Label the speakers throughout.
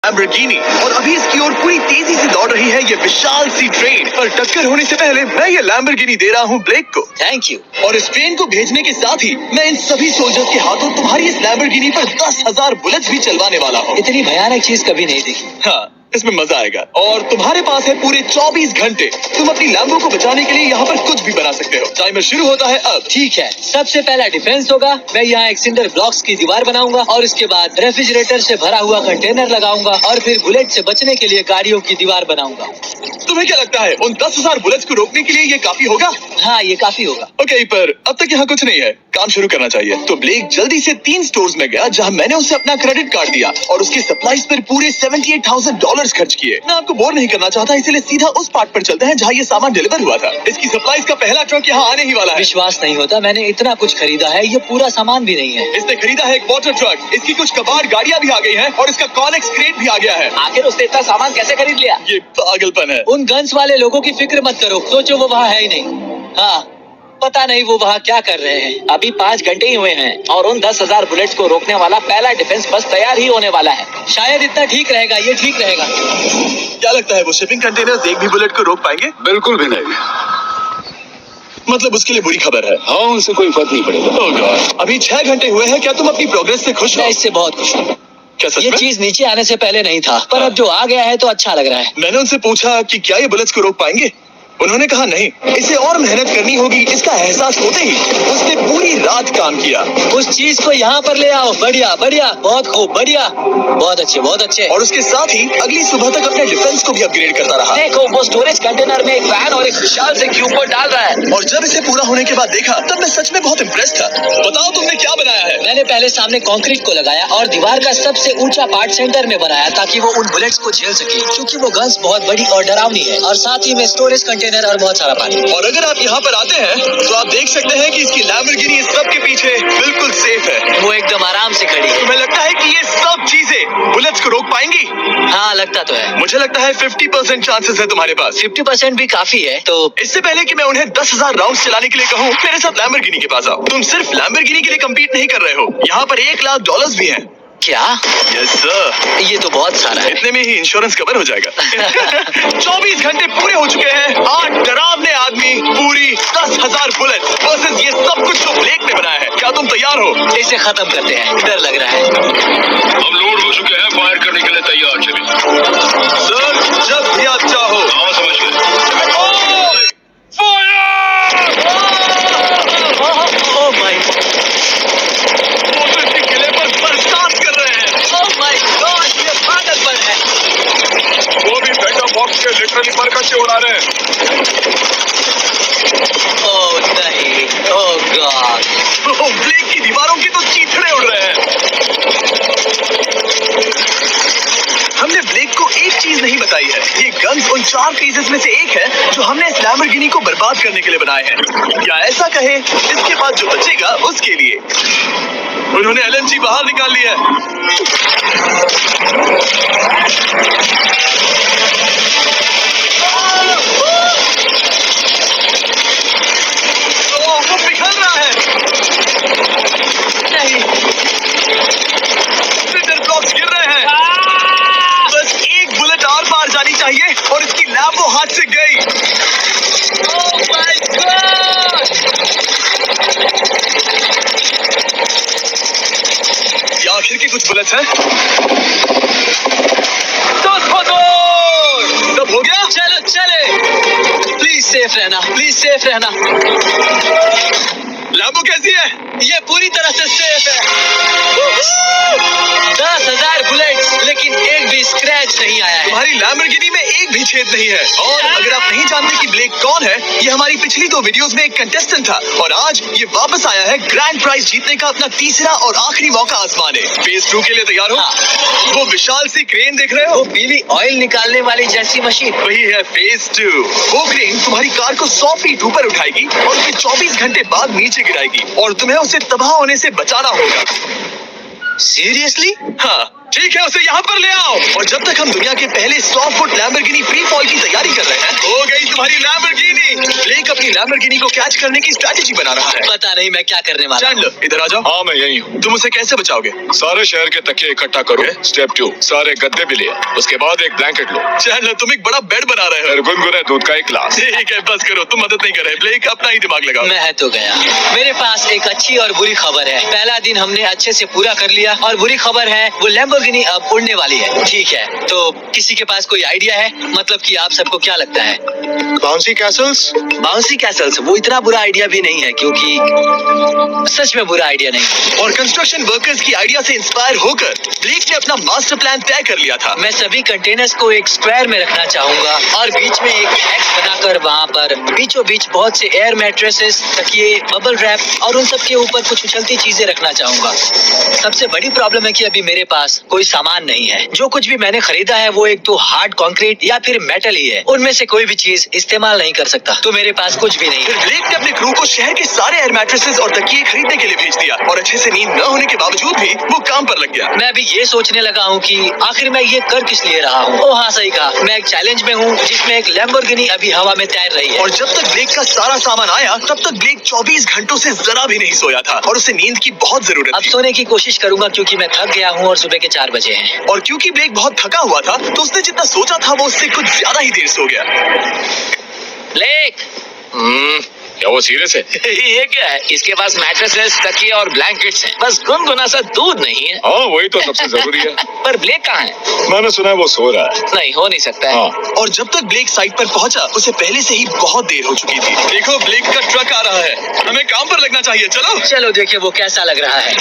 Speaker 1: Lamborghini और अभी इसकी ओर पूरी तेजी से दौड़ रही है ये विशाल सी ट्रेन। पर टक्कर होने से पहले मैं ये लैम्बोर्गिनी दे रहा हूँ ब्लेक को।
Speaker 2: Thank you.
Speaker 1: और इस ट्रेन को भेजने के साथ ही मैं इन सभी सोल्जर्स के हाथों तुम्हारी इस लैम्बोर्गिनी पर 10,000 बुलेट्स भी चलवाने वाला हूँ।
Speaker 2: इतनी भयानक चीज कभी नहीं देखी।
Speaker 1: हाँ, इसमें मजा आएगा। और तुम्हारे पास है पूरे 24 घंटे। तुम अपनी लैम्बो को बचाने के लिए यहाँ पर कुछ भी बना सकते हो। टाइमर शुरू होता है अब।
Speaker 2: ठीक है, सबसे पहला डिफेंस होगा। मैं यहाँ एक सिंडर ब्लॉक्स की दीवार बनाऊंगा और इसके बाद रेफ्रिजरेटर से भरा हुआ कंटेनर लगाऊंगा और फिर बुलेट से बचने के लिए गाड़ियों की दीवार बनाऊंगा।
Speaker 1: तुम्हें क्या लगता है उन 10,000 बुलेट्स को रोकने के लिए ये काफी होगा?
Speaker 2: हाँ, ये काफी होगा।
Speaker 1: ओके, पर अब तक यहाँ कुछ नहीं है। काम शुरू करना चाहिए। तो ब्लेक जल्दी से 3 स्टोर्स में गया जहाँ मैंने उसे अपना क्रेडिट कार्ड दिया और उसके सप्लाईज पर पूरे $78,000 खर्च किए। मैं आपको बोर नहीं करना चाहता, इसलिए सीधा उस पार्ट पर चलते हैं जहाँ ये सामान डिलीवर हुआ था। इसकी सप्लाईज का पहला ट्रक यहाँ आने ही वाला है।
Speaker 2: विश्वास नहीं होता, मैंने इतना कुछ खरीदा है, ये पूरा सामान भी नहीं है।
Speaker 1: इसने खरीदा है एक वाटर ट्रक, इसकी कुछ कबाड़ गाड़ियाँ भी आ गई हैं और इसका कॉनेक्स क्रेट भी आ गया है।
Speaker 2: आखिर उसने इतना सामान कैसे खरीद लिया?
Speaker 1: ये पागलपन है।
Speaker 2: उन गन्स वाले लोगों की फिक्र मत करो, सोचो वो वहाँ है ही नहीं। हाँ, पता नहीं वो वहाँ क्या कर रहे हैं।
Speaker 3: अभी 5 घंटे ही हुए हैं और उन 10,000 बुलेट्स को रोकने वाला पहला डिफेंस बस तैयार ही होने वाला है।
Speaker 2: शायद इतना ठीक रहेगा, ये ठीक रहेगा।
Speaker 1: क्या लगता है वो शिपिंग कंटेनर्स एक भी बुलेट को रोक पाएंगे?
Speaker 4: बिल्कुल भी नहीं।
Speaker 1: मतलब उसके लिए बुरी खबर है।
Speaker 4: हाँ, उनसे कोई फर्क नहीं पड़ेगा।
Speaker 1: Oh God, अभी 6 घंटे हुए हैं। क्या तुम अपनी प्रोग्रेस से खुश हो?
Speaker 2: मैं इससे बहुत खुश हूँ।
Speaker 1: क्या सच
Speaker 2: ये
Speaker 1: में?
Speaker 2: चीज नीचे आने से पहले नहीं था, पर अब जो आ गया है तो अच्छा लग रहा है।
Speaker 1: मैंने उनसे पूछा कि क्या ये बुलेट्स को रोक पाएंगे। उन्होंने कहा नहीं, इसे और मेहनत करनी होगी। इसका एहसास होते ही उसने पूरी रात काम किया।
Speaker 2: उस चीज को यहाँ पर ले आओ। बढ़िया बढ़िया, बहुत खूब, बढ़िया, बहुत अच्छे, बहुत अच्छे।
Speaker 1: और उसके साथ ही अगली सुबह तक अपने डिफेंस को भी अपग्रेड करता रहा।
Speaker 3: देखो, वो स्टोरेज कंटेनर में एक फैन और एक विशाल से क्यूब को डाल रहा है।
Speaker 1: और जब इसे पूरा होने के बाद देखा तब मैं सच में बहुत इम्प्रेस था। बताओ तुमने क्या बनाया है?
Speaker 2: मैंने पहले सामने कंक्रीट को लगाया और दीवार का सबसे ऊंचा पार्ट सेंटर में बनाया ताकि वो उन बुलेट्स को झेल सके, क्योंकि वो गन्स बहुत बड़ी और डरावनी है। और साथ ही में स्टोरेज कंटेनर और बहुत सारा पानी।
Speaker 1: और अगर आप यहाँ पर आते हैं तो आप देख सकते हैं कि इसकी लैम्बोर्गिनी इस सब के पीछे बिल्कुल सेफ है।
Speaker 2: वो एकदम आराम से खड़ी है।
Speaker 1: तुम्हें लगता है कि ये सब चीजें बुलेट्स को रोक पाएंगी?
Speaker 2: हाँ, लगता तो है।
Speaker 1: मुझे लगता है 50% चांसेस है तुम्हारे पास।
Speaker 2: 50% भी काफी है। तो
Speaker 1: इससे पहले कि मैं उन्हें 10,000 राउंड्स चलाने के लिए कहूँ, मेरे साथ लैम्बोर्गिनी के पास आओ। तुम सिर्फ लैम्बोर्गिनी के लिए कम्पीट नहीं कर रहे हो, यहाँ पर $1,00,000 भी हैं।
Speaker 2: क्या?
Speaker 1: Yes sir.
Speaker 2: ये तो बहुत सारा है।
Speaker 1: इतने में ही इंश्योरेंस कवर हो जाएगा। 24 घंटे पूरे हो चुके हैं। 8 डरावने आदमी, पूरी 10,000 बुलेट वर्सेस ये सब कुछ जो ब्लेक ने बनाया है। क्या तुम तैयार हो?
Speaker 2: इसे खत्म करते हैं, डर लग रहा है।
Speaker 4: हम लोड हो चुके हैं, फायर करने के लिए तैयार। चलिए
Speaker 1: सर, जब भी आप चाहो।
Speaker 4: हाँ, समझ गए।
Speaker 2: ओह माय,
Speaker 1: मोटर के किले पर बरसात कर रहे हैं।
Speaker 2: ओह माय गॉड, ये पागलपन है।
Speaker 4: वो भी बैकअप बॉक्स के लिटरली पर कच्चे उड़ा रहे हैं।
Speaker 2: ओह नहीं, ओह गॉड।
Speaker 1: ब्लेक की दीवारों की तो चीथड़े उड़ रहे हैं। हमने ब्लेक को एक चीज नहीं बताई है, ये गन्स उन 4 पीसेस में से एक है जो हमने इस लैम्बोर्गिनी को बर्बाद करने के लिए बनाए हैं। या ऐसा कहे, इसके बाद जो बचेगा उसके लिए। उन्होंने LMG बाहर निकाल लिया है। वो पिघल रहा है।
Speaker 2: नहीं,
Speaker 1: सिंडर ब्लॉक्स गिर रहे हैं। बस एक बुलेट और पार जानी चाहिए और इसकी लैम्बो हाथ से गई।
Speaker 2: Oh my God.
Speaker 1: ये आखिर के कुछ बुलेट्स हैं। सब हो गया?
Speaker 2: चलो चले। प्लीज सेफ रहना, प्लीज सेफ रहना।
Speaker 1: लैम्बो कैसी है?
Speaker 2: ये पूरी तरह से सेफ है। 10,000 बुलेट्स, लेकिन एक भी स्क्रैच नहीं आया है।
Speaker 1: तुम्हारी लैम्बोर्गिनी में एक भी छेद नहीं है। और अगर आप नहीं जानते कि ब्लेक कौन है, ये हमारी पिछली 2 वीडियोस में एक कंटेस्टेंट था और आज ये वापस आया है ग्रैंड प्राइज जीतने का अपना तीसरा और आखिरी मौका आजमाने। फेज 2 के लिए तैयार हो?
Speaker 2: हाँ।
Speaker 1: वो विशाल सी क्रेन देख रहे
Speaker 2: वो
Speaker 1: हो?
Speaker 2: पीली ऑयल निकालने वाली जैसी मशीन।
Speaker 1: वही है फेज 2। वो क्रेन तुम्हारी कार को 100 फीट ऊपर उठाएगी और उसे 24 घंटे बाद नीचे गिराएगी और तुम्हें उसे तबाह होने से बचाना होगा।
Speaker 2: सीरियसली?
Speaker 1: हाँ, ठीक है, उसे यहाँ पर ले आओ। और जब तक हम दुनिया के पहले 100 फुट लैम्बोर्गिनी फ्री फॉल की तैयारी कर रहे हैं, हो गई तुम्हारी लैम्बोर्गिनी। ब्लेक अपनी लैम्बोर्गिनी को कैच करने की स्ट्रैटेजी बना रहा है।
Speaker 2: पता नहीं मैं क्या करने वाला हूँ।
Speaker 1: चैंडलर, इधर आ जाओ।
Speaker 4: हाँ, मैं यही हूँ।
Speaker 1: तुम उसे कैसे बचाओगे?
Speaker 4: सारे शहर के तकिए इकट्ठा करो। स्टेप 2, सारे गद्दे भी ले। उसके बाद एक ब्लैंकेट लो।
Speaker 1: चैंडलर, तुम एक बड़ा बेड बना रहे हो।
Speaker 4: फिर गुनगुने दूध का एक गिलास।
Speaker 1: ठीक है, बस करो, तुम मदद नहीं कर रहे। ब्लेक, अपना ही दिमाग लगाओ।
Speaker 2: मैं तो गया। मेरे पास एक अच्छी और बुरी खबर है। पहला दिन हमने अच्छे से पूरा कर लिया और बुरी खबर है वो लैम्बोर्गिनी अब उड़ने वाली है। ठीक है, तो किसी के पास कोई आइडिया है? मतलब कि आप सबको क्या लगता है?
Speaker 4: Bouncy Castle's?
Speaker 2: बाउंसी कैसल्स वो इतना बुरा आइडिया भी नहीं है, क्योंकि सच में बुरा आइडिया नहीं।
Speaker 1: और कंस्ट्रक्शन वर्कर्स की आइडिया से इंस्पायर होकर ब्लेक ने अपना मास्टर प्लान तय कर लिया था।
Speaker 2: मैं सभी कंटेनर्स को एक स्क्वायर में रखना चाहूंगा और बीच में एक एक्स बनाकर वहाँ पर बीचों बीच बहुत से एयर मैट्रेसेस, तकिए, बबल रैप और उन सब के ऊपर कुछ उछलती चीजें रखना चाहूंगा। सबसे बड़ी प्रॉब्लम है कि अभी मेरे पास कोई सामान नहीं है। जो कुछ भी मैंने खरीदा है वो एक तो हार्ड कंक्रीट या फिर मेटल ही है। उनमें से कोई भी चीज इस्तेमाल नहीं कर सकता, तो मेरे पास कुछ भी नहीं
Speaker 1: फिर
Speaker 2: है।
Speaker 1: ब्लेक ने अपने क्रू को शहर के सारे एयर मैट्रेसेस और तकिए खरीदने के लिए भेज दिया और अच्छे से नींद न होने के बावजूद भी वो काम पर लग गया।
Speaker 2: मैं अभी ये सोचने लगा हूँ कि आखिर मैं ये कर किस लिए रहा हूँ। ओह हाँ, सही कहा, मैं एक चैलेंज में हूँ जिसमें एक लैम्बोर्गिनी अभी हवा में तैर रही है।
Speaker 1: और जब तक ब्लेक का सारा सामान आया तब तक ब्लेक 24 घंटों से जरा भी नहीं सोया था और उसे नींद की बहुत जरूरत
Speaker 2: अब
Speaker 1: थी।
Speaker 2: सोने की कोशिश करूंगा क्योंकि मैं थक गया हूँ और सुबह के 4 बजे हैं।
Speaker 1: और क्योंकि ब्लेक बहुत थका हुआ था तो उसने जितना सोचा था वो उससे कुछ ज्यादा ही देर सो गया।
Speaker 3: ब्लेक,
Speaker 4: क्या वो सीरियस है?
Speaker 3: ये क्या है? इसके पास मैट्रेसेस, तकिए और ब्लैंकेट्स हैं। बस गुनगुना सा दूध नहीं है।
Speaker 4: हाँ, वही तो सबसे जरूरी है।
Speaker 3: पर ब्लेक कहाँ है?
Speaker 4: मैंने सुना है वो सो रहा है।
Speaker 3: नहीं, हो नहीं सकता है।
Speaker 4: हाँ।
Speaker 1: और जब तक ब्लेक साइट पर पहुंचा उसे पहले से ही बहुत देर हो चुकी थी। देखो, ब्लेक का ट्रक आ रहा है, हमें काम पर लगना चाहिए। चलो
Speaker 2: चलो देखिए वो कैसा लग रहा है।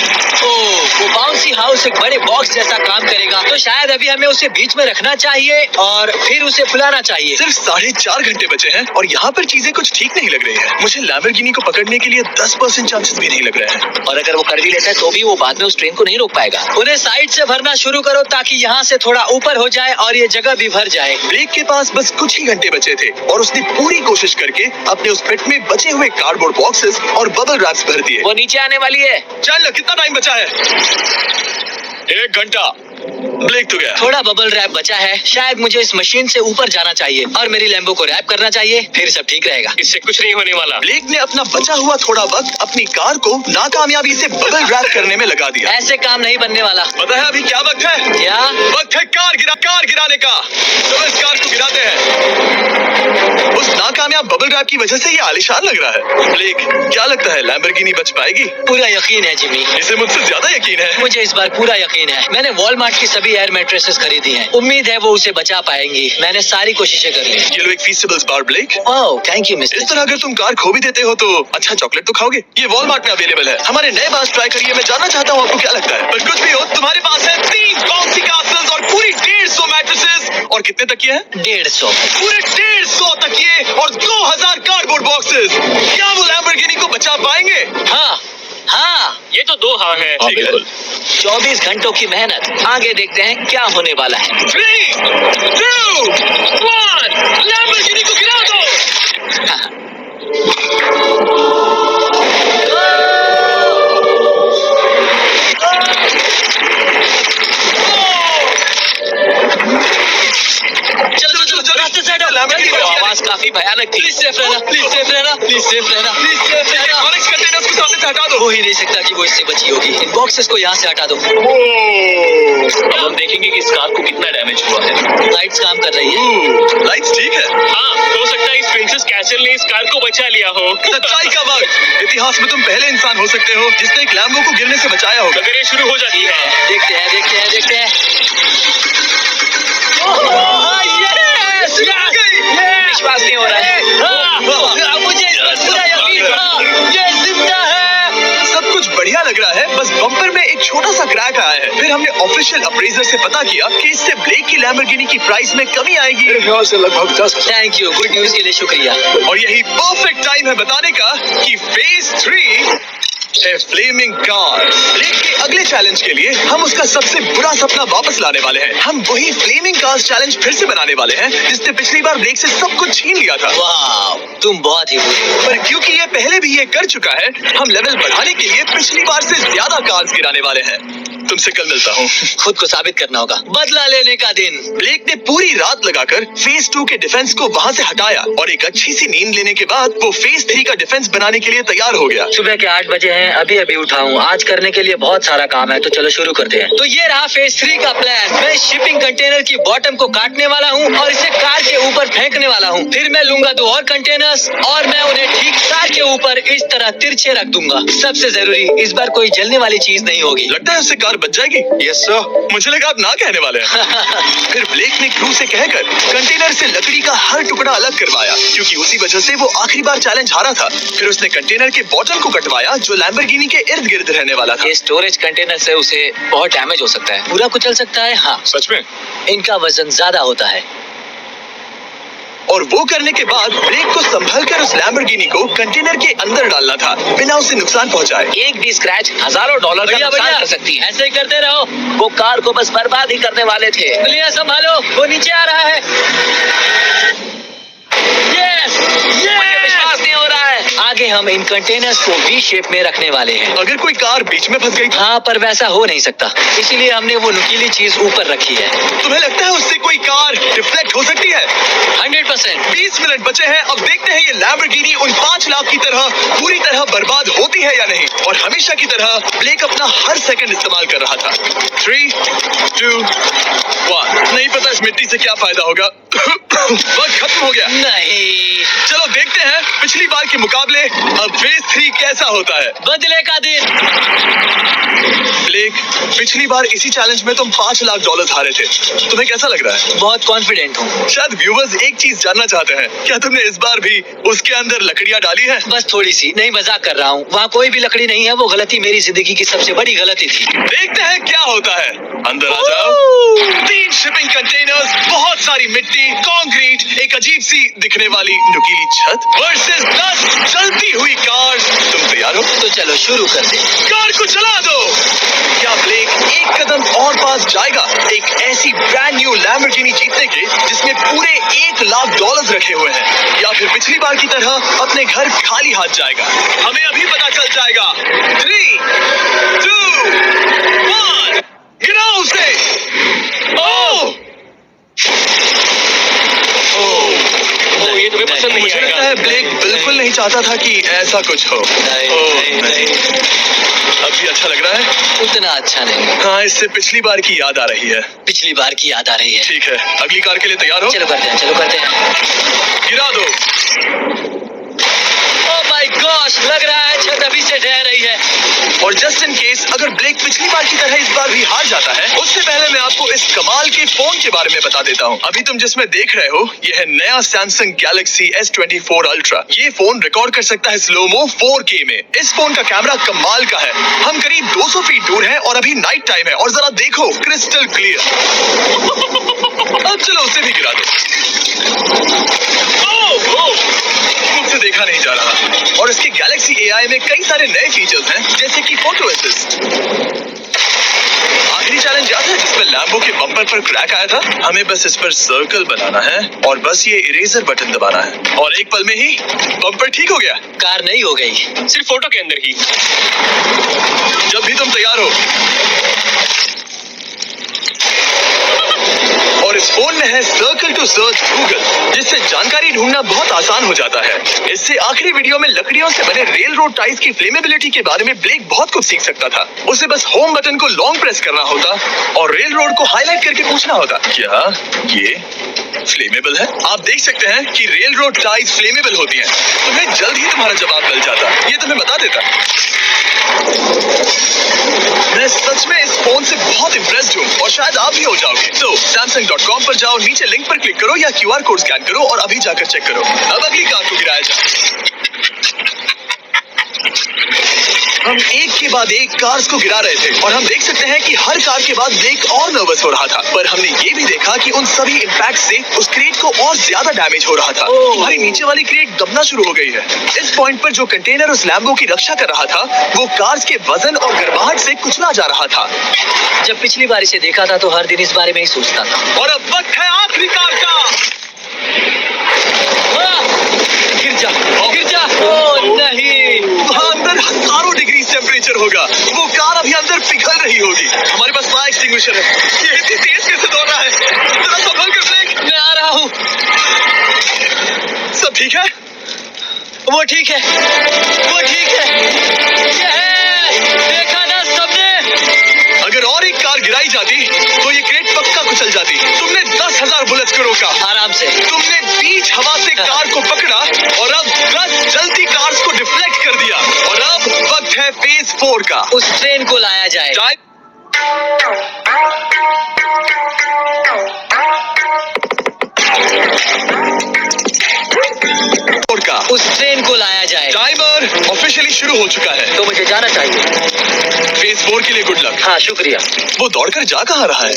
Speaker 2: ओह, वो बाउंसी हाउस एक बड़े बॉक्स जैसा काम करेगा, तो शायद अभी हमें उसे बीच में रखना चाहिए और फिर उसे फुलाना चाहिए।
Speaker 1: सिर्फ 4.5 घंटे बचे हैं और यहाँ पर चीजें कुछ ठीक नहीं लग रही है। मुझे लैम्बोर्गिनी को पकड़ने के लिए 10% चांसेस भी नहीं लग रहे हैं।
Speaker 3: और अगर वो कर भी लेता है तो भी वो बाद में उस ट्रेन को नहीं रोक पाएगा।
Speaker 2: उन्हें साइड से भरना शुरू करो ताकि यहाँ से थोड़ा ऊपर हो जाए और ये जगह भी भर जाए।
Speaker 1: ब्लेक के पास बस कुछ ही घंटे बचे थे और उसने पूरी कोशिश करके अपने उस पिट में बचे हुए कार्डबोर्ड बॉक्सेस और बबल रैप्स भर दिए।
Speaker 3: वो नीचे आने वाली है।
Speaker 1: चल, कितना टाइम बचा है?
Speaker 4: 1 घंटा।
Speaker 1: ब्लेक तो गया।
Speaker 2: थोड़ा बबल रैप बचा है। शायद मुझे इस मशीन से ऊपर जाना चाहिए और मेरी लैम्बो को रैप करना चाहिए, फिर सब ठीक रहेगा।
Speaker 4: इससे कुछ नहीं होने वाला।
Speaker 1: ब्लेक ने अपना बचा हुआ थोड़ा वक्त अपनी कार को नाकामयाबी से बबल रैप करने में लगा दिया।
Speaker 2: ऐसे काम नहीं बनने वाला।
Speaker 1: पता है अभी क्या वक्त है?
Speaker 2: क्या?
Speaker 1: वक्त है कार गिराने का। चलो इस कार को गिराते हैं। उस नाकामयाब बबल रैप की वजह से ये आलीशान लग रहा है। ब्लेक, क्या लगता है लैम्बोर्गिनी बच पाएगी?
Speaker 2: पूरा यकीन है जिमी,
Speaker 1: इसे मुझसे ज्यादा यकीन है।
Speaker 2: मुझे इस बार पूरा यकीन है। मैंने वॉलमार्ट की सभी एयर मैट्रेसेस खरीदी हैं। उम्मीद है वो उसे बचा पाएंगी। मैंने सारी कोशिशें कर ली।
Speaker 1: ये लो एक फीस्टेबल्स बार ब्लेक।
Speaker 2: ओह थैंक यू
Speaker 1: इस
Speaker 2: मिस्टर।
Speaker 1: तरह अगर तुम कार खो भी देते हो तो अच्छा चॉकलेट तो खाओगे। ये वॉलमार्ट में अवेलेबल है। हमारे नए बार्स ट्राई करिए। मैं जानना चाहता हूँ आपको क्या लगता है। पर कुछ भी हो, तुम्हारे पास है 3 बाउंसी कैसल्स और पूरी 150 मैट्रेसेस और कितने तकिए हैं?
Speaker 2: 150।
Speaker 1: पूरे 150 तकिए और 2000 कार्डबोर्ड बॉक्सेस। क्या वो लैम्बोर्गिनी को बचा पाएंगे?
Speaker 2: हाँ हाँ,
Speaker 3: ये तो 2 हाँ है।
Speaker 4: हाँ,
Speaker 1: ठीक है।
Speaker 4: बिल्कुल।
Speaker 3: 24 घंटों की मेहनत। आगे देखते हैं क्या होने वाला है।
Speaker 1: 3, 2, 1, लैम्बोर्गिनी को गिरा दो।
Speaker 2: चलो चलो चलो, रास्ते से हटो।
Speaker 1: लैम्बोर्गिनी
Speaker 3: वो
Speaker 1: बच गया।
Speaker 3: आवाज काफी भयानक थी।
Speaker 2: प्लीज सेफ रहना, प्लीज सेफ रहना, प्लीज सेफ रहना, प्लीज सेफ रहना।
Speaker 1: इलेक्ट्रॉनिक्स कंटेनर्स को सामने से हटा दो।
Speaker 2: हो ही नहीं सकता कि वो इससे बची होगी। इन बॉक्सेस को यहाँ से हटा दो।
Speaker 3: अब हम देखेंगे कि इस कार को कितना डैमेज हुआ है।
Speaker 2: लाइट्स काम कर रही है।
Speaker 1: लाइट्स ठीक है।
Speaker 3: हाँ, हो सकता है इस प्रिंसेस कैसल ने इस कार को बचा लिया हो।
Speaker 1: सच्चाई का वक्त। इतिहास में तुम पहले इंसान हो सकते हो जिसने एक लैम्बो को गिरने से बचाया होगा।
Speaker 3: नजरें शुरू हो जाती है।
Speaker 2: देखते हैं देखते हैं देखते हैं। यस
Speaker 3: विश्वास नहीं हो रहा है।
Speaker 2: मुझे पूरा यकीन था ये जिंदा है।
Speaker 1: सब कुछ बढ़िया लग रहा है, बस बम्पर में एक छोटा सा क्रैक आया है। फिर हमने ऑफिशियल अप्रेजर से पता किया कि इससे ब्लेक की लैम्बोर्गिनी की प्राइस में कमी आएगी।
Speaker 4: मेरे ख्याल से लगभग 10।
Speaker 2: थैंक यू, गुड न्यूज के लिए शुक्रिया।
Speaker 1: और यही परफेक्ट टाइम है बताने का कि फेज 3 है फ्लेमिंग कार। ब्लेक के अगले चैलेंज के लिए हम उसका सबसे बुरा सपना वापस लाने वाले हैं। हम वही फ्लेमिंग कार्स चैलेंज फिर से बनाने वाले हैं जिसने पिछली बार ब्लेक से सब कुछ छीन लिया था।
Speaker 2: वाह, तुम बहुत ही बुरी।
Speaker 1: पर क्योंकि ये पहले भी ये कर चुका है, हम लेवल बढ़ाने के लिए पिछली बार से ज्यादा कार्स गिराने वाले हैं। तुमसे कल मिलता हूँ।
Speaker 2: खुद को साबित करना होगा। बदला लेने का दिन।
Speaker 1: ब्लेक ने पूरी रात लगाकर फेज 2 के डिफेंस को वहाँ से हटाया और एक अच्छी सी नींद लेने के बाद वो फेज 3 का डिफेंस बनाने के लिए तैयार हो गया।
Speaker 2: सुबह के 8 बजे हैं, अभी अभी उठा हूँ। आज करने के लिए बहुत सारा काम है, तो चलो शुरू करते हैं। तो ये रहा फेज 3 का प्लान। मैं शिपिंग कंटेनर की बॉटम को काटने वाला हूँ और इसे कार के ऊपर फेंकने वाला हूँ। फिर मैं लूंगा 2 और कंटेनर्स और मैं उन्हें ठीक कार के ऊपर इस तरह तिरछे रख दूंगा। सबसे जरूरी, इस बार कोई जलने वाली चीज नहीं होगी।
Speaker 1: लगता है उससे कार बच जाएगी। Yes sir. मुझे लगा आप ना कहने वाले हैं। फिर ब्लेक ने क्रू से कहकर कंटेनर से लकड़ी का हर टुकड़ा अलग करवाया, क्योंकि उसी वजह से वो आखिरी बार चैलेंज हारा था। फिर उसने कंटेनर के बॉटम को कटवाया जो लैम्बोर्गिनी के इर्द गिर्द रहने वाला था।
Speaker 3: ये स्टोरेज कंटेनर से उसे बहुत डैमेज हो सकता है।
Speaker 2: पूरा कुचल सकता है। हाँ,
Speaker 1: सच में?
Speaker 2: इनका वजन ज्यादा होता है।
Speaker 1: और वो करने के बाद ब्लेक को संभलकर उस लैम्बोर्गिनी को कंटेनर के अंदर डालना था बिना उसे नुकसान पहुंचाए।
Speaker 3: एक भी स्क्रैच हजारों डॉलर का नुकसान कर सकती है।
Speaker 2: ऐसे ही करते रहो।
Speaker 3: वो कार को बस बर्बाद ही करने वाले थे।
Speaker 2: भैया संभालो, वो नीचे आ रहा है। यस,
Speaker 3: मुझे विश्वास नहीं हो रहा है।
Speaker 2: आगे हम इन कंटेनर्स को वी शेप में रखने वाले हैं।
Speaker 1: अगर कोई कार बीच में फंस गई तो?
Speaker 2: हाँ, पर वैसा हो नहीं सकता, इसीलिए हमने वो नुकीली चीज ऊपर रखी है।
Speaker 1: तुम्हें लगता है उससे कोई कार डिफ्लेक्ट हो सकती है?
Speaker 2: 100%।
Speaker 1: 20 मिनट बचे हैं। अब देखते हैं ये लैम्बोर्गिनी उन 5 लाख की तरह पूरी तरह बर्बाद होती है या नहीं। और हमेशा की तरह ब्लेक अपना हर सेकंड इस्तेमाल कर रहा था। 3, 2, 1। नहीं पता इस मिट्टी से क्या फायदा होगा। वक्त खत्म हो गया।
Speaker 2: नहीं,
Speaker 1: चलो देखते हैं पिछली बार के मुकाबले अब फेज 3 कैसा होता है।
Speaker 2: बदले का दिन।
Speaker 1: ब्लेक, पिछली बार इसी चैलेंज में तुम $5 लाख हारे थे। तुम्हें कैसा लग रहा है?
Speaker 2: बहुत कॉन्फिडेंट हूँ।
Speaker 1: शायद व्यूवर्स एक चीज जानना चाहते हैं, क्या तुमने इस बार भी उसके अंदर लकड़ियां डाली है?
Speaker 2: बस थोड़ी सी, नहीं मजाक कर रहा हूँ। वहाँ कोई भी लकड़ी नहीं है। वो गलती मेरी जिंदगी की सबसे बड़ी गलती थी।
Speaker 1: देखते हैं क्या होता है। अंदर आ जाओ। 3 शिपिंग कंटेनर्स, बहुत सारी मिट्टी, कंक्रीट, एक अजीब सी दिखने वाली नुकीली छत वर्सेस 10 चलती हुई कार्स। तुम तैयार हो?
Speaker 2: तो चलो शुरू करते हैं।
Speaker 1: कार को चला दो। क्या ब्लेक एक कदम और पास जाएगा एक ऐसी ब्रांड न्यू लैम्बोर्गिनी जीतने के जिसमें पूरे $1 लाख रखे हुए हैं, या फिर पिछली बार की तरह अपने घर खाली हाथ जाएगा? हमें अभी पता चल जाएगा। 3, 2, 1, गिराओ उसे। ओह!
Speaker 3: ये तुम्हें पसंद नहीं
Speaker 1: मुझे
Speaker 3: आएगा।
Speaker 1: लगता है ब्लेक बिल्कुल नहीं चाहता था कि ऐसा कुछ हो।
Speaker 2: नहीं।
Speaker 1: अब भी अच्छा लग रहा है?
Speaker 2: उतना अच्छा नहीं।
Speaker 1: हाँ, इससे पिछली बार की याद आ रही है।
Speaker 2: पिछली बार की याद आ रही है।
Speaker 1: ठीक है, अगली कार के लिए तैयार हो?
Speaker 2: चलो करते हैं, चलो करते हैं।
Speaker 1: गिरा दो।
Speaker 2: ओह माय गॉश, लग रहा है छत अभी से ढह रही है।
Speaker 1: और जस्ट इन केस अगर ब्लेक पिछली बार की तरह इस बार भी हार जाता है, उससे पहले मैं आपको इस कमाल के फोन के बारे में बता देता हूँ। अभी तुम जिसमें देख रहे हो यह है नया सैमसंग गैलेक्सी S24 अल्ट्रा। ये फोन रिकॉर्ड कर सकता है स्लोमो 4K में। इस फोन का कैमरा कमाल का है। हम करीब 200 फीट दूर हैं और अभी नाइट टाइम है और जरा देखो, क्रिस्टल क्लियर। अब चलो उसे भी गिरा दो। मुझसे देखा नहीं जा रहा। और इसके गैलेक्सी AI में कई सारे नए फीचर्स हैं, जैसे कि फोटो असिस्ट। आखिरी चैलेंज याद है जिसमें लैम्बो के बम्पर पर क्रैक आया था? हमें बस इस पर सर्कल बनाना है और बस ये इरेजर बटन दबाना है और एक पल में ही बम्पर ठीक हो गया।
Speaker 2: कार नहीं हो गई,
Speaker 1: सिर्फ फोटो के अंदर ही। जब भी तुम तैयार हो। और इस फोन में है सर्कल टू सर्च गूगल, जिससे जानकारी ढूंढना बहुत आसान हो जाता है। इससे आखिरी वीडियो में लकड़ियों से बने रेल रोड टाइज की फ्लेमेबिलिटी के बारे में ब्लेक बहुत कुछ सीख सकता था। उसे बस होम बटन को लॉन्ग प्रेस करना होता और रेल रोड को हाईलाइट करके पूछना होता, क्या ये फ्लेमेबल है? आप देख सकते हैं कि रेल रोड टाइज फ्लेमेबल होती हैं। तुम्हें जल्द ही तुम्हारा जवाब मिल जाता। ये तुम्हें बता देता। मैं सच में इस फोन से बहुत इम्प्रेस्ड हूँ और शायद आप भी हो जाओगे। तो Samsung.com पर जाओ, नीचे लिंक पर क्लिक करो या QR कोड स्कैन करो और अभी जाकर चेक करो। अब अगली कार को गिराया जाए। हम एक के बाद एक कार्स को गिरा रहे थे और हम देख सकते हैं कि हर कार के बाद ब्लेक और नर्वस हो रहा था, पर हमने ये भी देखा कि उन सभी इम्पैक्ट से उस क्रेट को और ज्यादा डैमेज हो रहा था। हमारी नीचे वाली क्रेट दबना शुरू हो गई है। इस पॉइंट पर जो कंटेनर उस लैम्बो की रक्षा कर रहा था, वो कार्स के वजन और गर्माहट से कुचला जा रहा था।
Speaker 2: जब पिछली बार इसे देखा था तो हर दिन इस बारे में ही सोचता था।
Speaker 1: और अब वक्त है आखिरी कार का।
Speaker 2: गिर जा, गिर जा। ओह नहीं,
Speaker 1: वहाँ अंदर हजारों डिग्री टेम्परेचर होगा। वो कार अभी अंदर पिघल रही होगी। हमारे पास फायर एक्सटिंग्विशर है। ये इतनी तेज कैसे दौड़ रहा है? जरा संभल कर ब्लेक।
Speaker 2: मैं आ रहा हूँ।
Speaker 1: सब ठीक है?
Speaker 2: वो ठीक है, वो ठीक है। ये है, देखा ना सबने?
Speaker 1: अगर और एक कार गिराई जाती तो ये क्रेट पक्का कुचल जाती। तुमने 10,000 बुलेट्स को रोका।
Speaker 2: आराम से।
Speaker 1: तुमने बीच हवा से कार को पकड़ा और अब 10 जल्दी कार्स को डिफ्लेक्ट कर दिया। और अब वक्त है फेज 4 का।
Speaker 2: उस ट्रेन को लाया जाए।
Speaker 1: टाइम का
Speaker 2: उस ट्रेन को लाया जाए।
Speaker 1: टाइमर ऑफिशियली शुरू हो चुका है।
Speaker 2: तो मुझे जाना चाहिए।
Speaker 1: फेज 4 के लिए गुड लक।
Speaker 2: हाँ, शुक्रिया।
Speaker 1: वो दौड़कर जा कहाँ रहा है?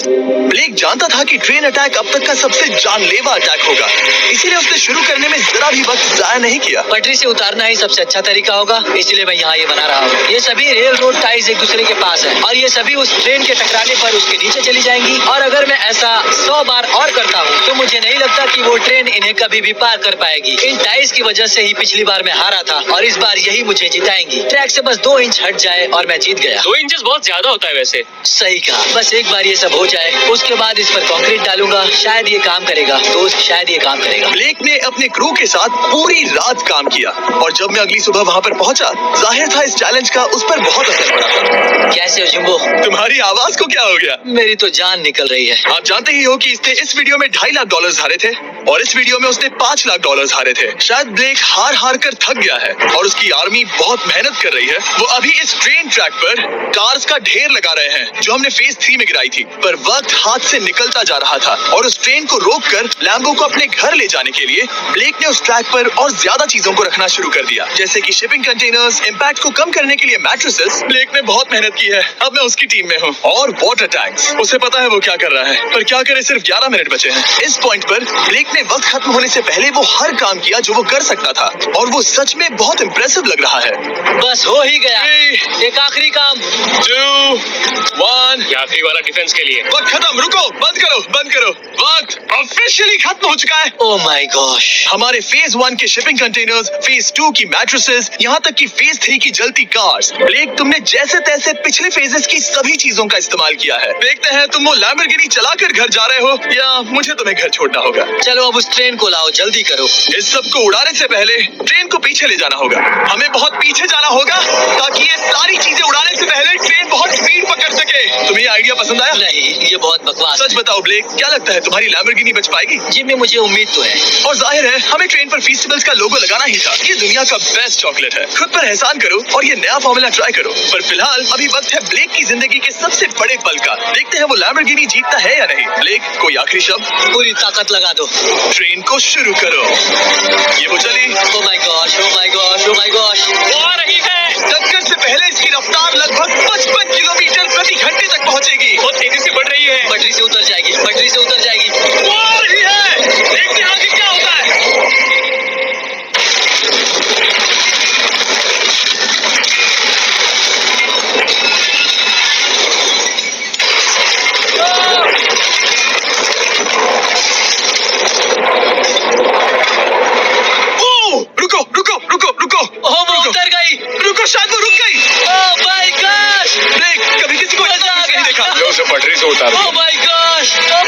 Speaker 1: ब्लेक जानता था कि ट्रेन अटैक अब तक का सबसे जानलेवा अटैक होगा, इसीलिए उसने शुरू करने में जरा भी वक्त जाया नहीं किया।
Speaker 2: पटरी से उतारना ही सबसे अच्छा तरीका होगा, इसलिए मैं यहाँ ये बना रहा हूँ। ये सभी रेल रोड टाइज एक दूसरे के पास है और ये सभी उस ट्रेन के टकराने पर उसके नीचे चली जाएंगी। और अगर मैं ऐसा 100 बार और करता हूँ तो मुझे नहीं लगता कि वो ट्रेन इन्हें कभी भी पार कर पाएगी। इन टाइज की वजह से ही पिछली बार मैं हारा था और इस बार यही मुझे जिताएंगी। ट्रैक से बस 2 इंच हट जाए और मैं जीत गया।
Speaker 3: 2 इंचेस बहुत ज्यादा होता है वैसे।
Speaker 2: सही कहा। बस एक बार ये सब हो जाए, उसके बाद इस पर कंक्रीट डालूंगा। शायद ये काम करेगा दोस्त, शायद ये काम करेगा।
Speaker 1: ब्लेक ने अपने क्रू के साथ पूरी रात काम किया और जब मैं अगली सुबह वहाँ पर पहुँचा, जाहिर था इस चैलेंज का उस पर बहुत असर पड़ा था।
Speaker 2: कैसे हो जिम्बो?
Speaker 1: तुम्हारी आवाज को क्या हो गया?
Speaker 2: मेरी तो जान निकल रही है।
Speaker 1: आप जानते ही हो कि इसने इस वीडियो में $2.5 लाख हारे थे और इस वीडियो में उसने $5 लाख हारे थे। शायद ब्लेक हार कर थक गया है और उसकी आर्मी बहुत मेहनत कर रही है। वो अभी इस ट्रेन ट्रैक पर कार्स का ढेर लगा रहे हैं जो हमने फेज 3 में गिराई थी, पर वक्त हाथ से निकलता जा रहा था और उस ट्रेन को रोककर लैम्बो को अपने घर ले जाने के लिए ब्लेक ने उस ट्रैक पर और ज्यादा चीजों को रखना शुरू कर दिया, जैसे कि शिपिंग कंटेनर्स, इम्पैक्ट को कम करने के लिए मैट्रेसेस। ब्लेक ने बहुत मेहनत की है, अब मैं उसकी टीम में हूँ। और वाटर टैंक्स, उसे पता है वो क्या कर रहा है, पर क्या करे, सिर्फ 11 मिनट बचे हैं। इस पॉइंट पर ब्लेक ने वक्त खत्म होने से पहले वो हर काम किया जो वो कर सकता था और वो सच में बहुत इंप्रेसिव लग रहा है।
Speaker 2: बस हो ही गया।
Speaker 1: 3,
Speaker 2: एक आखिरी काम।
Speaker 1: 2, 1।
Speaker 3: ये आखिरी वाला डिफेंस के लिए।
Speaker 1: वक्त खत्म, रुको, बंद करो, बंद करो। वक्त ऑफिशियली खत्म हो चुका है।
Speaker 2: Oh my gosh.
Speaker 1: हमारे फेज 1 के शिपिंग कंटेनर्स, फेज 2 की मैट्रेसेस, यहाँ तक कि फेज 3 की जलती कार्स। ब्लेक, तुमने जैसे तैसे पिछले फेजेस की सभी चीजों का इस्तेमाल किया है। देखते हैं तुम वो लैम्बोर्गिनी चलाकर घर जा रहे हो या मुझे तुम्हें घर छोड़ना होगा।
Speaker 2: चलो अब उस ट्रेन को लाओ, जल्दी करो।
Speaker 1: इस सब को उड़ाने से पहले ट्रेन को पीछे ले जाना होगा। हमें बहुत पीछे जाना होगा ताकि ये सारी चीजें उड़ाने से पहले ट्रेन बहुत स्पीड पकड़ सके। तुम्हें आइडिया पसंद आया?
Speaker 2: नहीं, ये बहुत बकवास।
Speaker 1: सच बताओ ब्लेक, क्या लगता है तुम्हारी लैम्बोर्गिनी बच पाएगी?
Speaker 2: जिम्मी, मुझे उम्मीद तो है।
Speaker 1: और जाहिर है हमें ट्रेन पर फेस्टिवल्स का लोगो लगाना ही था। ये दुनिया का बेस्ट चॉकलेट है। खुद पर एहसान करो और ये नया फॉर्मूला ट्राई करो। पर फिलहाल अभी वक्त है ब्लेक की जिंदगी के सबसे बड़े पल का। देखते हैं वो लैम्बोर्गिनी जीतता है या नहीं। ब्लेक, कोई आखिरी शब्द?
Speaker 2: पूरी ताकत लगा दो।
Speaker 1: ट्रेन को शुरू करो। ये वो चली।
Speaker 2: Oh my gosh, oh my gosh, oh my gosh.
Speaker 3: वो आ रही है।
Speaker 1: टक्कर से पहले इसकी रफ्तार लगभग 55 किलोमीटर प्रति घंटे तक पहुंचेगी।
Speaker 3: बहुत तेजी से बढ़ रही है।
Speaker 2: पटरी से उतर जाएगी, पटरी से उतर जाएगी।
Speaker 1: वो आ रही है। देखते हैं आगे क्या होता है। रुको रुको रुको रुको।
Speaker 2: ओह, वो उतर गई।
Speaker 1: रुको, शायद वो रुक गई।
Speaker 2: Oh my gosh.
Speaker 1: देख, कभी किसी को ऐसा नहीं देखा।
Speaker 3: उसे पटरी से उतार
Speaker 2: ओह माय गॉश, ओह